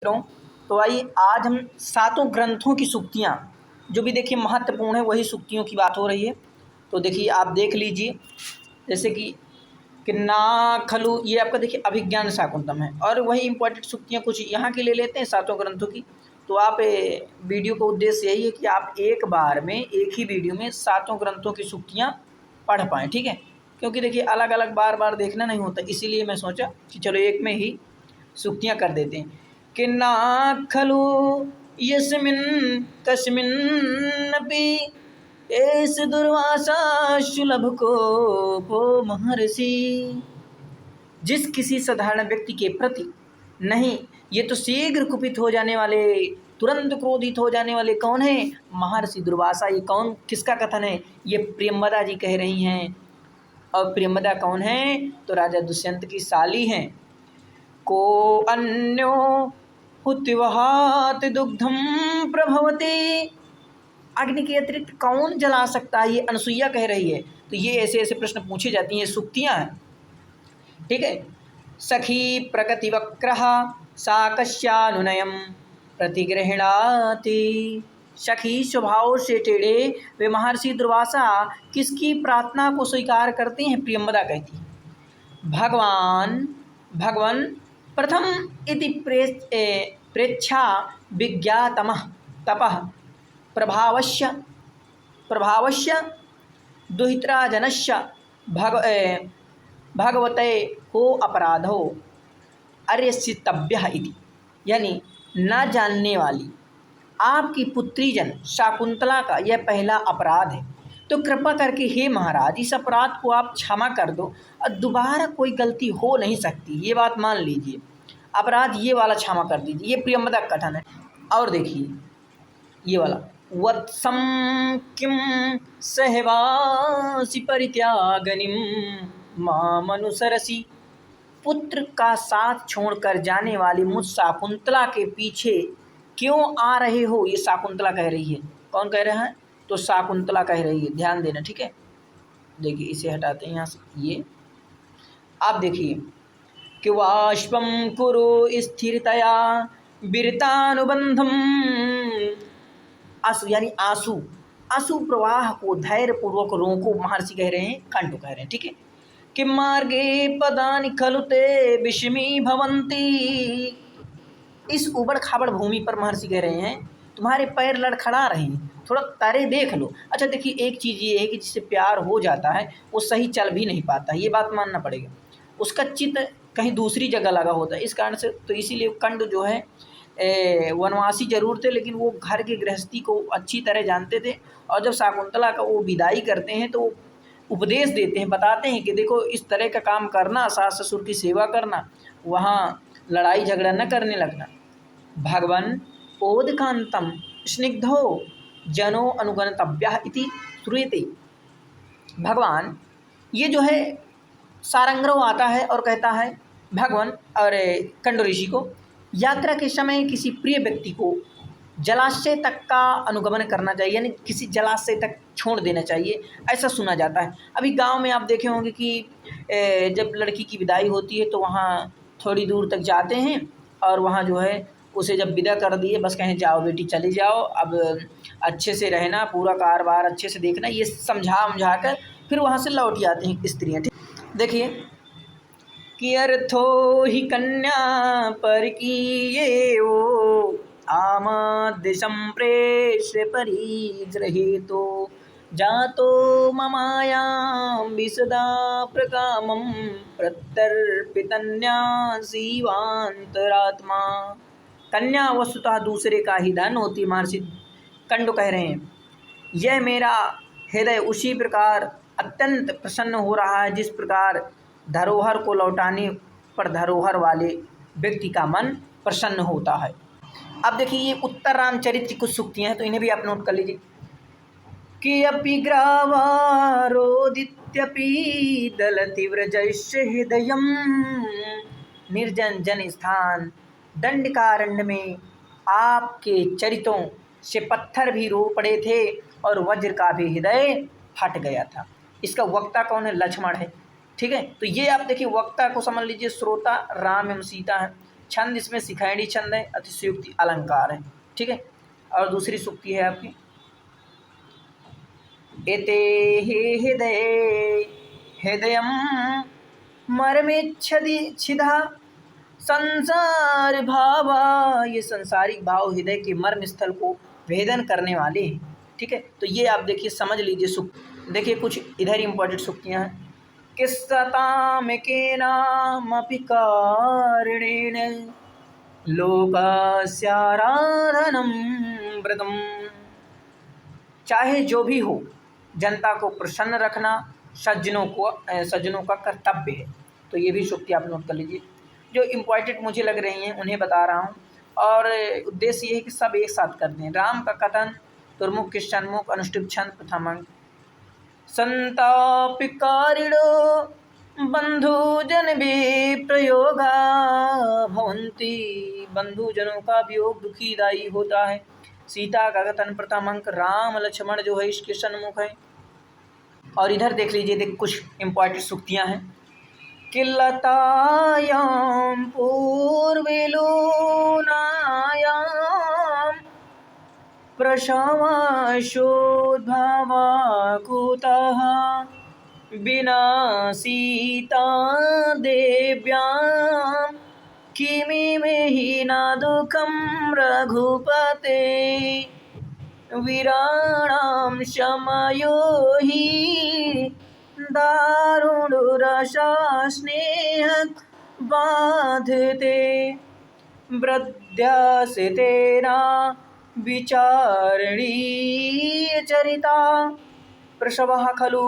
तो आइए आज हम सातों ग्रंथों की सूक्तियाँ जो भी देखिए महत्वपूर्ण है वही सूक्तियों की बात हो रही है। तो देखिए आप देख लीजिए, जैसे कि ना खलु ये आपका देखिए अभिज्ञान शाकुंतलम है, और वही इंपॉर्टेंट सूक्तियाँ कुछ यहाँ की ले लेते हैं सातों ग्रंथों की। तो आप वीडियो का उद्देश्य यही है कि आप एक बार में एक ही वीडियो में सातों ग्रंथों की सूक्तियाँ पढ़ पाएँ, ठीक है। क्योंकि देखिए अलग अलग बार बार देखना नहीं होता, इसीलिए मैं सोचा कि चलो एक में ही सूक्तियाँ कर देते हैं। कि ना खलु यस्मिन् कस्मिन्नपि एष दुर्वासा सुलभ को पो महर्षि। जिस किसी साधारण व्यक्ति के प्रति नहीं, ये तो शीघ्र कुपित हो जाने वाले, तुरंत क्रोधित हो जाने वाले कौन है? महर्षि दुर्वासा। ये कौन, किसका कथन है? ये प्रियंवदा जी कह रही हैं। और प्रियंवदा कौन है? तो राजा दुष्यंत की साली हैं। को अन्यो हुतिवहात दुग्धम प्रभवते। अग्नि के अतिरिक्त कौन जला सकता है? ये अनसुईया कह रही है। तो ये ऐसे ऐसे प्रश्न पूछे जाती हैं, सूक्तियाँ हैं, ठीक है। सखी प्रकृति वक्रः साकस्यानुनयम प्रतिगृह्णाति। सखी स्वभाव से टेढ़े वे महर्षि दुर्वासा किसकी प्रार्थना को स्वीकार करते हैं? प्रियंवदा कहती है भगवान प्रथम इति प्रेच्छा विज्ञातमः तपः प्रभावस्य दुहितराजनस्य भगवते हो अपराधो अर्यसितव्यः इति। यानी न जानने वाली आपकी पुत्री जन शाकुंतला का यह पहला अपराध है, तो कृपा करके हे महाराज इस अपराध को आप क्षमा कर दो और दोबारा कोई गलती हो नहीं सकती, ये बात मान लीजिए। अपराध ये वाला क्षमा कर दीजिए। ये प्रियंवदा का कथन है। और देखिए ये वाला वत्सम किम सहवासी परित्यागनिम मामनुसरसी। पुत्र का साथ छोड़कर जाने वाली मुझ शाकुंतला के पीछे क्यों आ रहे हो? ये शाकुंतला कह रही है। कौन कह रहा है? तो शाकुंतला कह रही है, ध्यान देना, ठीक है। देखिए इसे हटाते हैं यहाँ से। ये आप देखिए कि वाष्पम कुरु स्थिरतया विरतानुबंधम। आंसू यानी आंसू प्रवाह को धैर्य पूर्वक रोको, महर्षि कह रहे हैं, कंटू कह रहे हैं, ठीक है। कि मार्गे पदानि खलुते विषमी भवंती। इस उबड़ खाबड़ भूमि पर महर्षि कह रहे हैं तुम्हारे पैर लड़खड़ा रहे हैं, थोड़ा तारे देख लो। अच्छा देखिए एक चीज़ ये है कि जिससे प्यार हो जाता है वो सही चल भी नहीं पाता, ये बात मानना पड़ेगा। उसका चित्त कहीं दूसरी जगह लगा होता है, इस कारण से तो इसीलिए कंड जो है वनवासी जरूर थे, लेकिन वो घर की गृहस्थी को अच्छी तरह जानते थे। और जब शाकुंतला का वो विदाई करते हैं तो उपदेश देते हैं, बताते हैं कि देखो इस तरह का काम करना, सास ससुर की सेवा करना, वहाँ लड़ाई झगड़ा न करने लगना। भगवन् ओदकांतम स्निग्धो जनो अनुगणतव्यः इति श्रूयते। भगवान ये जो है सारंगरोह आता है और कहता है भगवान और कंड ऋषि को यात्रा के समय किसी प्रिय व्यक्ति को जलाशय तक का अनुगमन करना चाहिए, यानी किसी जलाशय तक छोड़ देना चाहिए, ऐसा सुना जाता है। अभी गांव में आप देखे होंगे कि जब लड़की की विदाई होती है तो वहाँ थोड़ी दूर तक जाते हैं और वहाँ जो है उसे जब विदा कर दिए, बस कहें जाओ बेटी चली जाओ, अब अच्छे से रहना, पूरा कारोबार अच्छे से देखना, ये समझा कर फिर वहाँ से लौट जाते हैं स्त्रियाँ। देखिए कि अर्थो ही कन्या पर किए वो आमद्य संप्रेष परिगृहीतो जातो ममायां विसदा प्रकामं प्रत्यर्पितन्या शिवांतरात्मा। कन्या वस्तुतः दूसरे का ही धन होती। महर्षि कंड कह रहे हैं यह मेरा हृदय उसी प्रकार अत्यंत प्रसन्न हो रहा है जिस प्रकार धरोहर को लौटाने पर धरोहर वाले व्यक्ति का मन प्रसन्न होता है। अब देखिए ये उत्तर रामचरित्र की कुछ सूक्तियाँ हैं, तो इन्हें भी आप नोट कर लीजिए। कि अपि ग्रावारोदित्यपि दलति व्रजस्य हृदयम्। निर्जन जन स्थान दंडकारण्य में आपके चरितों से पत्थर भी रो पड़े थे और वज्र का भी हृदय फट गया था। इसका वक्ता कौन है? लक्ष्मण है, ठीक है। तो ये आप देखिए वक्ता को समझ लीजिए, श्रोता राम एवं सीता है। छंद इसमें शिखंडी छंद है, अतिशयोक्ति अलंकार है, ठीक है। और दूसरी सूक्ति है आपकी, एते हे हृदय हृदयम मर्मेच्छति छिदा संसार भावा, ये संसारिक भाव हृदय के मर्म स्थल को भेदन करने वाले हैं, ठीक है। तो ये आप देखिए समझ लीजिए सूक्ति। देखिए कुछ इधर इंपॉर्टेंट सूक्तियाँ हैं। किस्सताम केनामपि कारणेन लोकस्याराधनं व्रतम्, चाहे जो भी हो जनता को प्रसन्न रखना सज्जनों का कर्तव्य है। तो ये भी सूक्ति आप नोट कर लीजिए। जो इम्पॉर्टेंट मुझे लग रही हैं उन्हें बता रहा हूँ, और उद्देश्य ये है कि सब एक साथ कर दें। राम का कथन दुर्मुख के सन्मुख, अनुष्टुप छंद प्रथम अंग। संतापिकारिणो बंधुजन भी प्रयोगा भवंती, बंधुजनों का वियोग दुखीदायी होता है। सीता का कथन प्रथम अंक, राम लक्ष्मण जो है इसके सन्मुख है। और इधर देख लीजिए, देख कुछ इम्पॉर्टेंट सूक्तियाँ हैं। किल्लतायां पूर्वे लोनायां प्रशवाशोद्भवा कुतः विना सीता देव्यां किमिमेहि न दुःखं रघुपते, वीराणां शमयो हि दारुणरसा स्नेहं बाधते, वृद्ध्यास्य तेना विचारणी चरिता, प्रसवः खलु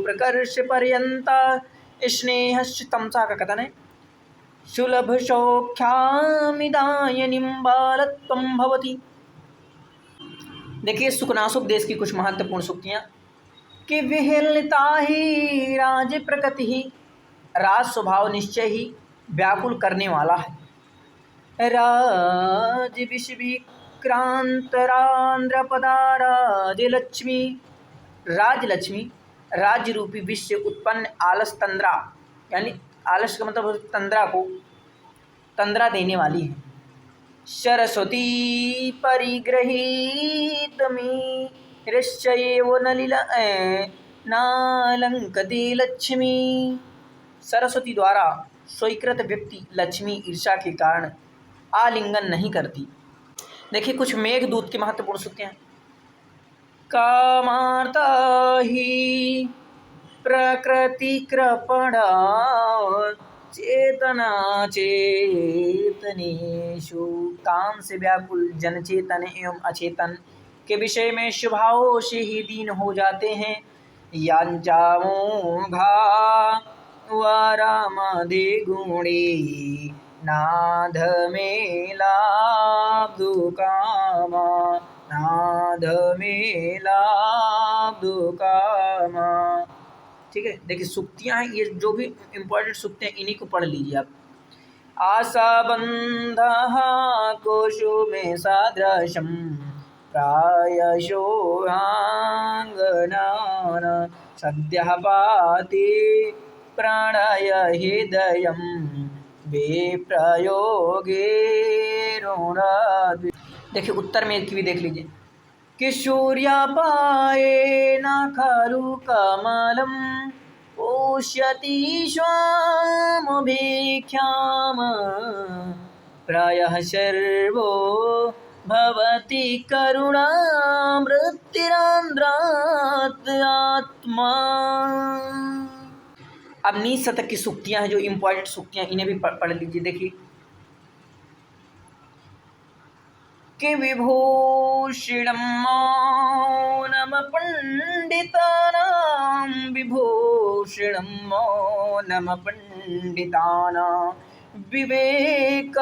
प्रकर्षपर्यन्ता स्नेहश्च। तमसा का कथन है, सुलभसौख्यामिदायनीं बालत्वं भवति। देखिए सुकनासुपदेश की कुछ महत्वपूर्ण सूक्तियाँ, कि विहलिता ही राज प्रकृति ही, राज स्वभाव निश्चय ही व्याकुल करने वाला है। राज विश्विक्रांतरांध्रपदा राजलक्ष्मी, राजलक्ष्मी राज्य रूपी विश्व उत्पन्न आलस तंद्रा, यानी आलस का मतलब तंद्रा को तंद्रा देने वाली है। सरस्वती परिगृहीतमी ऋश्चैव नालंकति लक्ष्मी, सरस्वती द्वारा स्वीकृत व्यक्ति लक्ष्मी ईर्षा के कारण आलिंगन नहीं करती। देखिए कुछ मेघदूत की महत्वपूर्ण सूक्तियाँ। कामार्ता ही प्रकृति कृपणा चेतना चेतनेषु, काम से व्याकुल जन चेतन एवं अचेतन के विषय में स्वभाव से ही दीन हो जाते हैं। यांजामोघा वारामदे गुणे नाध में लाब्धु कामा, नाध में लाब्धु कामा, ठीक है। देखिए सूक्तियाँ हैं, ये जो भी इम्पोर्टेंट सूक्तियाँ इन्हीं को पढ़ लीजिए आप। आशा बंधः कोशुमे सादृशं प्रायशोऽङ्गनान सद्यः पाति प्रणय हृदयं विप्रयोगे रुणाद्वि। देखिए उत्तर में की भी देख लीजिए, कि सूर्यापाये न खलु कमलं पोष्यति स्वामभिख्याम, प्रायः सर्वो भवति करुणामृतिरान्द्रात् आत्मा। अब नीच शतक की सूक्तियाँ हैं, जो इम्पोर्टेंट सूक्तियाँ, इन्हें भी पढ़ लीजिए। देखिए कि विभूषिणं मौनम पंडितानां, विभूषिणं मौनम पंडितानां विवेकभ्रष्टानां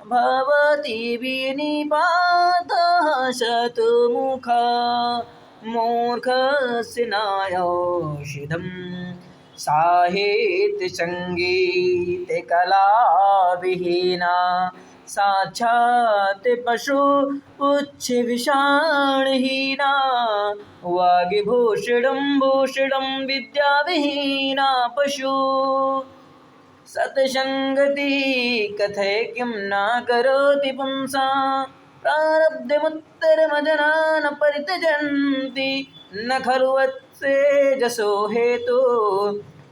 भवति विनिपातः शतमुखा, मूर्खस्य नायौषधम् साहित्य संगीत कला विहीना, साक्षात् पशु उच्च विषाणहीना, वाग्भूषणं भूषणं विद्या विहीना पशु, सत्संगति कथय किं न करोति पुंसा प्रारब्धमुत्तरमजना न परित्यजन्ति न खलु वत्सेजसो हेतु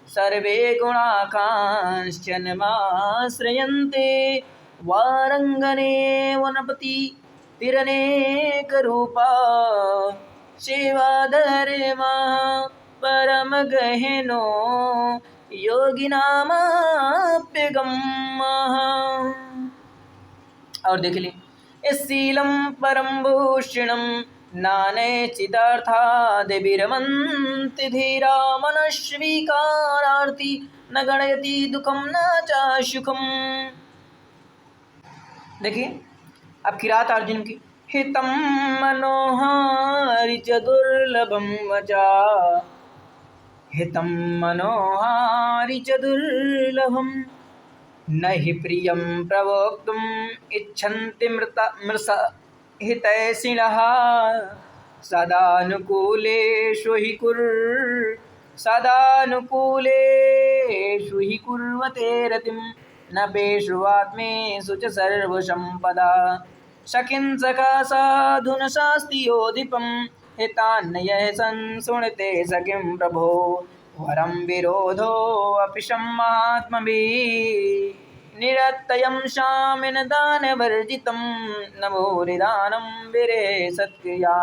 सर्वे गुणा कांश्चन माश्रयन्ते वारंगने वनपति तिरनेकरूपा सेवाधरे परम गहनो योगिनामाप्यगम्मः। और देख ली, शीलम परम भूषणम नानैचिदार्थादिविरमन्ति धीरा मनस्वीकारार्थी न गणयति दुखम न च सुखम। देखिए अब किरात अर्जुन की, हितम मनोहारि च दुर्लभम वचा, हितम मनोहारि च दुर्लभम न हि प्रियं प्रवक्तुम इच्छन्ति मृष हितैषिणः सदानुकूलेषु हि कुर्वते रतिं न पेषुवात्मेषु च सर्वसम्पदा सखिं सखा साधुन शास्ति योधिपं हितान्यः संशृणुते सखिं प्रभो वरं विरोधो अपि सम्मात्मभिः निरत्यं शामिन दानवर्जितं नमो निदानं विरे सत्क्रिया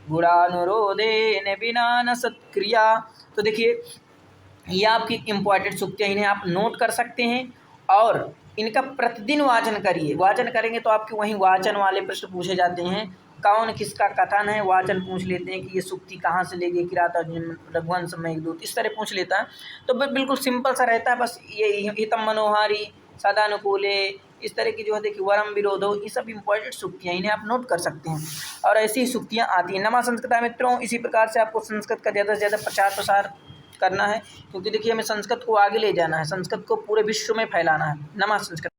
गुणानुरोधेन विना न सत्क्रिया। तो देखिए ये आपकी इम्पॉर्टेंट सूक्तियाँ, इन्हें आप नोट कर सकते हैं और इनका प्रतिदिन वाचन करिए। वाचन करेंगे तो आपके वहीं वाचन वाले प्रश्न पूछे जाते हैं, कौन किसका कथन है, वाचन पूछ लेते हैं कि ये सूक्ति कहाँ से ले गई, किरात अर्जुन रघुवंश मेघदूत, इस तरह पूछ लेता है। तो बिल्कुल सिंपल सा रहता है, बस ये हितम मनोहारी सदानुकूले, इस तरह की जो है देखिए वरम विरोधो, ये सब इम्पॉर्टेंट सूक्तियाँ, इन्हें आप नोट कर सकते हैं और ऐसी ही सूक्तियाँ आती हैं। नमा संस्कृत मित्रों, इसी प्रकार से आपको संस्कृत का ज़्यादा से ज़्यादा प्रचार प्रसार करना है, क्योंकि देखिए हमें संस्कृत को आगे ले जाना है, संस्कृत को पूरे विश्व में फैलाना है। नमा संस्कृत।